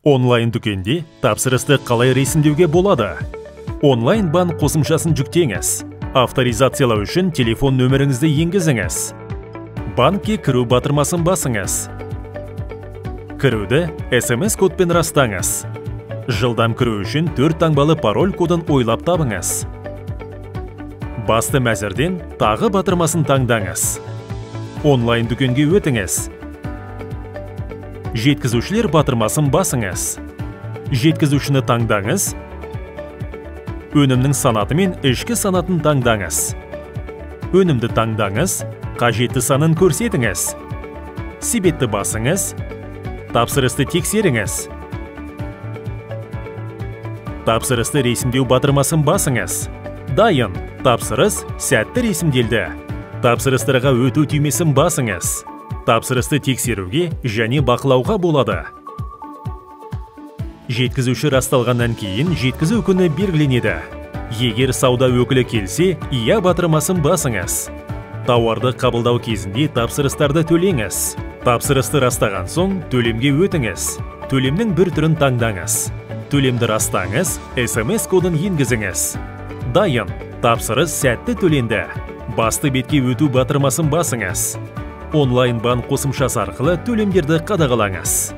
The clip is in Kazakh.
Онлайн дүкенде тапсырысты қалай ресімдеуге болады? Онлайн банк қосымшасын жүктеңіз. Авторизациялау үшін телефон нөміріңізді енгізіңіз. Банкке кіру батырмасын басыңыз. Кіруді SMS кодпен растаңыз. Жылдам кіру үшін 4 таңбалы пароль кодын ойлап табыңыз. Басты мәзірден тағы батырмасын таңдаңыз. Онлайн дүкенге өтіңіз. Жеткізушілер батырмасын басыңыз. Жеткізушіні таңдаңыз. Өнімнің санаты мен ішкі санатын таңдаңыз. Өнімді таңдаңыз. Қажетті санын көрсетіңіз. Себетті басыңыз. Тапсырысты тексеріңіз. Тапсырысты ресімдеу батырмасын басыңыз. Дайын. Тапсырыс сәтті ресімделді. Тапсырыстарға өту түймесін басыңыз. Тапсырысты тексеруге және бақылауға болады. Жеткізуші расталғаннан кейін жеткізу күні белгіленеді. Егер сауда өкілі келсе, иә батырмасын басыңыз. Тауарды қабылдау кезінде тапсырыстарды төлеңіз. Тапсырысты растаған соң төлемге өтіңіз. Төлемнің бір түрін таңдаңыз. Төлемді растаңыз, SMS кодын енгізіңіз. Дайын. Тапсырыс сәтті төленді. Басты бетке өту батырмасын басыңыз. Онлайн банк қосымшасы арқылы төлемдерді қадағалаңыз.